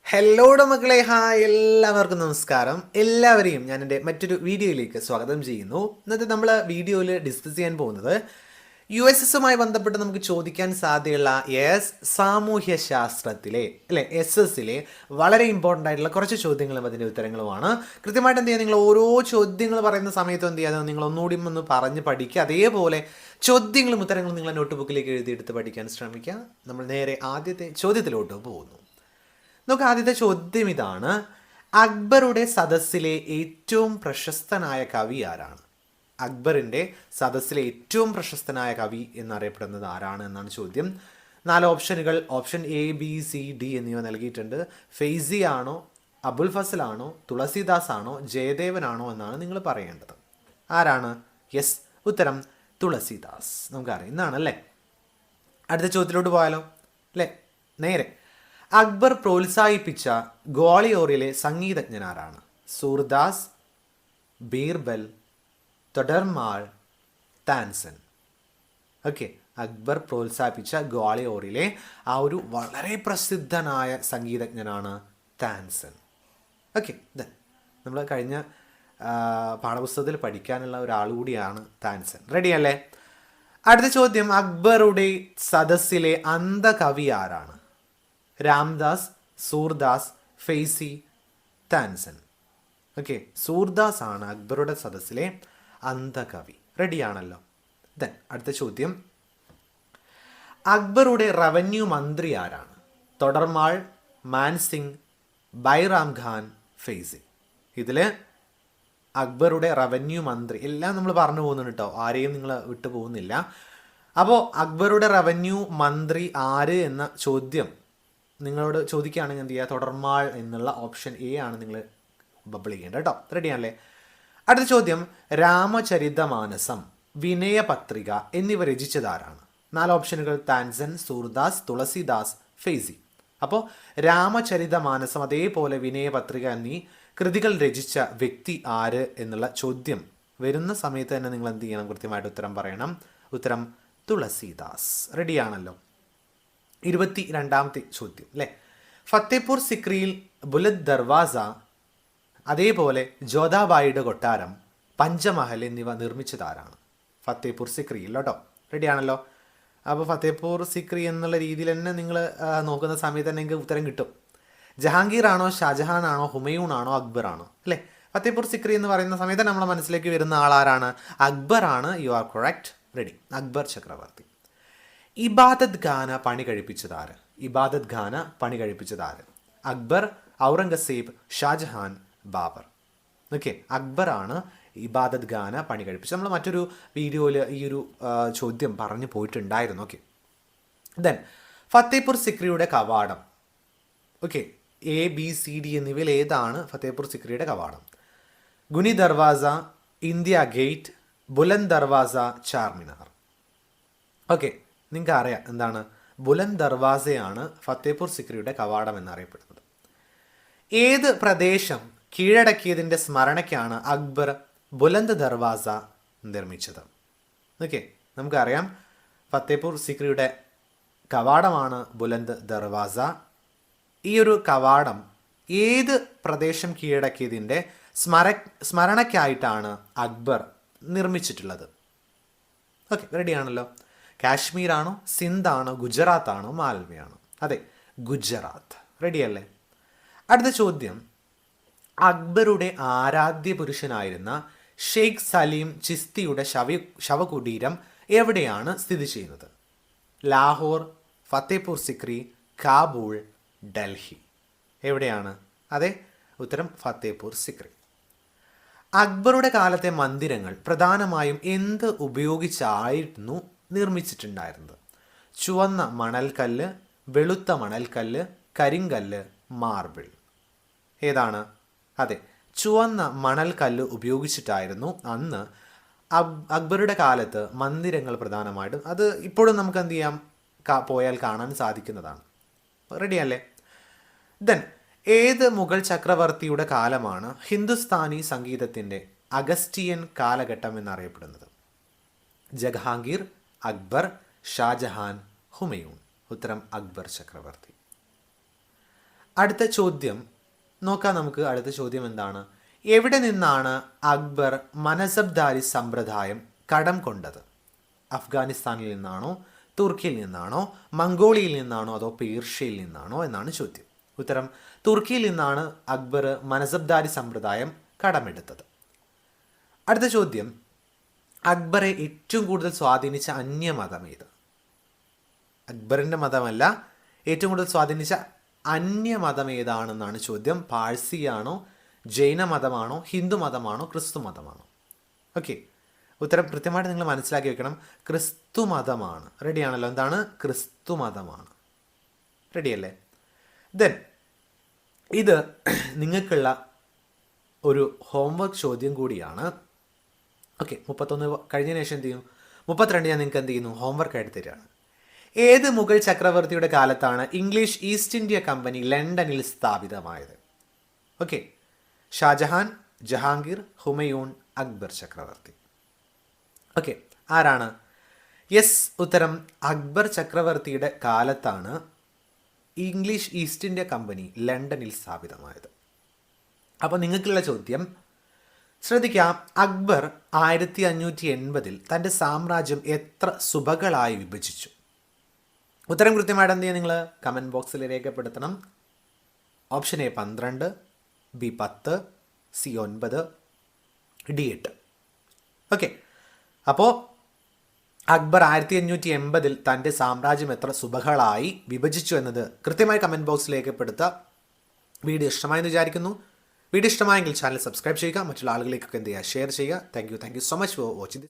Hello മക്കളെ, hi, എല്ലാവർക്കും നമസ്കാരം. എല്ലാവരെയും ഞാൻ എൻ്റെ മറ്റൊരു വീഡിയോയിലേക്ക് സ്വാഗതം ചെയ്യുന്നു. ഇന്നത്തെ നമ്മൾ വീഡിയോയിൽ ഡിസ്കസ് ചെയ്യാൻ പോകുന്നത് USSുമായി ബന്ധപ്പെട്ട് നമുക്ക് ചോദിക്കാൻ സാധ്യതയുള്ള സാമൂഹ്യ ശാസ്ത്രത്തിലെ SS വളരെ ഇമ്പോർട്ടൻ്റ് ആയിട്ടുള്ള കുറച്ച് ചോദ്യങ്ങളും അതിൻ്റെ ഉത്തരങ്ങളുമാണ്. കൃത്യമായിട്ട് എന്ത് ചെയ്യുക, നിങ്ങൾ ഓരോ ചോദ്യങ്ങൾ പറയുന്ന സമയത്തും എന്ത് ചെയ്യാതെ നിങ്ങൾ ഒന്നുകൂടി ഒന്ന് പറഞ്ഞ് പഠിക്കുക. അതേപോലെ ചോദ്യങ്ങളും ഉത്തരങ്ങളും നിങ്ങളെ നോട്ട് ബുക്കിലേക്ക് എഴുതിയെടുത്ത് പഠിക്കാൻ ശ്രമിക്കുക. നമ്മൾ നേരെ ആദ്യത്തെ ചോദ്യത്തിലോട്ട് പോകുന്നു. നമുക്ക് ആദ്യത്തെ ചോദ്യം ഇതാണ്: അക്ബറുടെ സദസ്സിലെ ഏറ്റവും പ്രശസ്തനായ കവി ആരാണ്? അക്ബറിൻ്റെ സദസ്സിലെ ഏറ്റവും പ്രശസ്തനായ കവി എന്നറിയപ്പെടുന്നത് ആരാണ് എന്നാണ് ചോദ്യം. 4 ഓപ്ഷനുകൾ, option A, B, C, D എന്നിവ നൽകിയിട്ടുണ്ട്. ഫെയ്സി ആണോ, അബുൽ ഫസൽ ആണോ, തുളസീദാസ് ആണോ, ജയദേവനാണോ എന്നാണ് നിങ്ങൾ പറയേണ്ടത്. ആരാണ്? യെസ്, ഉത്തരം തുളസീദാസ്. നമുക്കറിയാം ഇന്നാണല്ലേ. അടുത്ത ചോദ്യത്തിലോട്ട് പോയാലോ അല്ലേ? നേരെ അക്ബർ പ്രോത്സാഹിപ്പിച്ച ഗ്വാളിയോറിലെ സംഗീതജ്ഞനാരാണ്? സൂർദാസ്, ബീർബൽ, തൊഡർമാൾ, താൻസൻ. ഓക്കെ, അക്ബർ പ്രോത്സാഹിപ്പിച്ച ഗ്വാളിയോറിലെ ആ ഒരു വളരെ പ്രസിദ്ധനായ സംഗീതജ്ഞനാണ് താൻസൻ. ഓക്കെ, നമ്മൾ കഴിഞ്ഞ പാഠപുസ്തകത്തിൽ പഠിക്കാനുള്ള ഒരാൾ കൂടിയാണ് താൻസൻ. റെഡിയല്ലേ? അടുത്ത ചോദ്യം: അക്ബറുടെ സദസ്സിലെ അന്ധകവി ആരാണ്? രാംദാസ്, സൂർദാസ്, ഫെയ്സി, താൻസൻ. ഓക്കെ, സൂർദാസ് ആണ് അക്ബറുടെ സദസ്സിലെ അന്ധകവി. റെഡിയാണല്ലോ? അടുത്ത ചോദ്യം: അക്ബറുടെ റവന്യൂ മന്ത്രി ആരാണ്? തൊഡർമാൾ, മാൻസിംഗ്, ബൈറാം ഖാൻ, ഫെയ്സി. ഇതിൽ അക്ബറുടെ റവന്യൂ മന്ത്രി എല്ലാം നമ്മൾ പറഞ്ഞു പോകുന്നുണ്ട് കേട്ടോ, ആരെയും നിങ്ങൾ വിട്ടു പോകുന്നില്ല. അപ്പോൾ അക്ബറുടെ റവന്യൂ മന്ത്രി ആര് എന്ന ചോദ്യം നിങ്ങളോട് ചോദിക്കുകയാണെങ്കിൽ എന്ത് ചെയ്യുക? തൊഡർമാൾ എന്നുള്ള ഓപ്ഷൻ A ആണ് നിങ്ങൾ ബബിൾ ചെയ്യേണ്ടത് കേട്ടോ. റെഡിയാണല്ലേ? അടുത്ത ചോദ്യം: രാമചരിതമാനസം, വിനയപത്രിക എന്നിവ രചിച്ചതാരാണ്? 4 ഓപ്ഷനുകൾ: താൻസൻ, സൂർദാസ്, തുളസീദാസ്, ഫെയ്സി. അപ്പോൾ രാമചരിതമാനസം അതേപോലെ വിനയപത്രിക എന്നീ കൃതികൾ രചിച്ച വ്യക്തി ആര് എന്നുള്ള ചോദ്യം വരുന്ന സമയത്ത് തന്നെ നിങ്ങൾ എന്ത് ചെയ്യണം? കൃത്യമായിട്ട് ഉത്തരം പറയണം. ഉത്തരം തുളസീദാസ്. റെഡിയാണല്ലോ? 22ാമത്തെ ചോദ്യം അല്ലേ? ഫത്തേപൂർ സിക്രിയിൽ ബുലന്ദ് ദർവാസ, അതേപോലെ ജോധാബായിയുടെ കൊട്ടാരം, പഞ്ചമഹൽ എന്നിവ നിർമ്മിച്ചതാരാണ്? ഫത്തേപൂർ സിക്രിയിൽ കേട്ടോ. റെഡിയാണല്ലോ? അപ്പോൾ ഫത്തേപൂർ സിക്രി എന്നുള്ള രീതിയിൽ തന്നെ നിങ്ങൾ നോക്കുന്ന സമയത്ത് തന്നെ നിങ്ങൾക്ക് ഉത്തരം കിട്ടും. ജഹാംഗീർ ആണോ, ഷാജഹാൻ ആണോ, ഹുമയൂൺ ആണോ, അക്ബർ ആണോ? അല്ലേ? ഫത്തേപൂർ സിക്രി എന്ന് പറയുന്ന സമയത്ത് നമ്മളെ മനസ്സിലേക്ക് വരുന്ന ആളാരാണ്? അക്ബർ ആണ്. You are correct. Ready. Akbar ചക്രവർത്തി. ഇബാദത്ത് ഖാന പണി കഴിപ്പിച്ചതാര്? ഇബാദത്ത് ഖാന പണി കഴിപ്പിച്ചതാര്? അക്ബർ, ഔറംഗസേബ്, ഷാജഹാൻ, ബാബർ. ഓക്കെ, അക്ബർ ആണ് ഇബാദത്ത് ഖാന പണി കഴിപ്പിച്ചത്. നമ്മൾ മറ്റൊരു വീഡിയോയിൽ ഈ ഒരു ചോദ്യം പറഞ്ഞു പോയിട്ടുണ്ടായിരുന്നു. ഓക്കെ, ഫത്തേപൂർ സിക്രിയുടെ കവാടം. Okay, A, B, C, D എന്നിവയിൽ ഏതാണ് ഫത്തേപൂർ സിക്രിയുടെ കവാടം? Guni Darwaza, India gate, Buland Darwaza, Charminar. Okay, നിങ്ങൾക്ക് അറിയാം എന്താണ്? ബുലന്ദ് ദർവാസയാണ് ഫത്തേപൂർ സിക്രിയുടെ കവാടം എന്നറിയപ്പെടുന്നത്. ഏത് പ്രദേശം കീഴടക്കിയതിൻ്റെ സ്മരണയ്ക്കാണ് അക്ബർ ബുലന്ദ് ദർവാസ നിർമ്മിച്ചത്? ഓക്കെ, നമുക്കറിയാം ഫത്തേപൂർ സിക്രിയുടെ കവാടമാണ് ബുലന്ദ് ദർവാസ. ഈ ഒരു കവാടം ഏത് പ്രദേശം കീഴടക്കിയതിൻ്റെ സ്മരണയ്ക്കായിട്ടാണ് അക്ബർ നിർമ്മിച്ചിട്ടുള്ളത്? ഓക്കെ, റെഡിയാണല്ലോ? കാശ്മീരാണോ, സിന്ധാണോ, ഗുജറാത്താണോ, മാൽവയാണോ? അതെ, ഗുജറാത്ത്. റെഡിയല്ലേ? അടുത്ത ചോദ്യം: അക്ബറുടെ ആരാധ്യ പുരുഷനായിരുന്ന ഷെയ്ഖ് സലീം ചിസ്തിയുടെ ശവകുടീരം എവിടെയാണ് സ്ഥിതി ചെയ്യുന്നത്? ലാഹോർ, ഫത്തേപൂർ സിക്രി, കാബൂൾ, ഡൽഹി. എവിടെയാണ്? അതെ, ഉത്തരം ഫത്തേപൂർ സിക്രി. അക്ബറുടെ കാലത്തെ മന്ദിരങ്ങൾ പ്രധാനമായും എന്ത് ഉപയോഗിച്ചായിരുന്നു നിർമ്മിച്ചിട്ടുണ്ടായിരുന്നത്? ചുവന്ന മണൽക്കല്ല്, വെളുത്ത മണൽക്കല്ല്, കരിങ്കല്ല്, മാർബിൾ. ഏതാണ്? അതെ, ചുവന്ന മണൽക്കല്ല് ഉപയോഗിച്ചിട്ടായിരുന്നു അന്ന് അക്ബറുടെ കാലത്ത് മന്ദിരങ്ങൾ പ്രധാനമായിട്ടും. അത് ഇപ്പോഴും നമുക്ക് എന്ത് ചെയ്യാം? പോയാൽ കാണാൻ സാധിക്കുന്നതാണ്. റെഡിയല്ലേ? ഏത് മുഗൾ ചക്രവർത്തിയുടെ കാലമാണ് ഹിന്ദുസ്ഥാനി സംഗീതത്തിൻ്റെ അഗസ്റ്റിയൻ കാലഘട്ടം എന്നറിയപ്പെടുന്നത്? ജഹാംഗീർ, അക്ബർ, ഷാജഹാൻ, ഹുമയൂൺ. ഉത്തരം അക്ബർ ചക്രവർത്തി. അടുത്ത ചോദ്യം നോക്കാം നമുക്ക്. അടുത്ത ചോദ്യം എന്താണ്? എവിടെ നിന്നാണ് അക്ബർ മനസബ്ദാരി സമ്പ്രദായം കടം കൊണ്ടത്? അഫ്ഗാനിസ്ഥാനിൽ നിന്നാണോ, തുർക്കിയിൽ നിന്നാണോ, മംഗോളിയയിൽ നിന്നാണോ, അതോ പേർഷ്യയിൽ നിന്നാണോ എന്നാണ് ചോദ്യം. ഉത്തരം തുർക്കിയിൽ നിന്നാണ് അക്ബർ മനസബ്ദാരി സമ്പ്രദായം കടമെടുത്തത്. അടുത്ത ചോദ്യം, അക്ബറെ ഏറ്റവും കൂടുതൽ സ്വാധീനിച്ച അന്യമതം ഏത്? അക്ബറിൻ്റെ മതമല്ല, ഏറ്റവും കൂടുതൽ സ്വാധീനിച്ച അന്യമതം ഏതാണെന്നാണ് ചോദ്യം. പാഴ്സിയാണോ, ജൈന മതമാണോ, ഹിന്ദു മതമാണോ, ക്രിസ്തു മതമാണോ? ഓക്കെ, ഉത്തരം കൃത്യമായിട്ട് നിങ്ങൾ മനസ്സിലാക്കി വെക്കണം. ക്രിസ്തു മതമാണ്. റെഡിയാണല്ലോ? എന്താണ്? ക്രിസ്തു മതമാണ്. റെഡിയല്ലേ? ദെൻ ഇത് നിങ്ങൾക്കുള്ള ഒരു ഹോംവർക്ക് ചോദ്യം കൂടിയാണ്. ഓക്കെ, 31 കഴിഞ്ഞതിന് ശേഷം എന്ത് ചെയ്യും? 32 ഞാൻ നിങ്ങൾക്ക് എന്ത് ചെയ്യുന്നു? ഹോംവർക്ക് ആയിട്ട് തരികയാണ്. ഏത് മുഗൾ ചക്രവർത്തിയുടെ കാലത്താണ് ഇംഗ്ലീഷ് ഈസ്റ്റ് ഇന്ത്യ കമ്പനി ലണ്ടനിൽ സ്ഥാപിതമായത്? ഓക്കെ, ഷാജഹാൻ, ജഹാംഗീർ, ഹുമയൂൺ, അക്ബർ ചക്രവർത്തി. ഓക്കെ, ആരാണ്? യെസ്, ഉത്തരം അക്ബർ ചക്രവർത്തിയുടെ കാലത്താണ് ഇംഗ്ലീഷ് ഈസ്റ്റ് ഇന്ത്യ കമ്പനി ലണ്ടനിൽ സ്ഥാപിതമായത്. അപ്പോൾ നിങ്ങൾക്കുള്ള ചോദ്യം ശ്രദ്ധിക്കാം. അക്ബർ 1580 തൻ്റെ സാമ്രാജ്യം എത്ര സുബകളായി വിഭജിച്ചു? ഉത്തരം കൃത്യമായിട്ട് എന്ത് ചെയ്യുക? നിങ്ങൾ കമൻറ്റ് ബോക്സിൽ രേഖപ്പെടുത്തണം. Option A 12, B 10, C 9, D 8. Okay, അപ്പോൾ അക്ബർ 1580 തൻ്റെ സാമ്രാജ്യം എത്ര സുബകളായി വിഭജിച്ചു എന്നത് കൃത്യമായി കമൻറ്റ് ബോക്സിൽ രേഖപ്പെടുത്തുക. വീഡിയോ ഇഷ്ടമായെന്ന് വിചാരിക്കുന്നു. വീഡിയോ ഇഷ്ടമായെങ്കിൽ ചാനൽ സബ്സ്ക്രൈബ് ചെയ്യുക, മറ്റുള്ള ആളുകളിലേക്കൊക്കെ എന്ത് ചെയ്യുക? ഷെയർ ചെയ്യുക. Thank you so much for watching.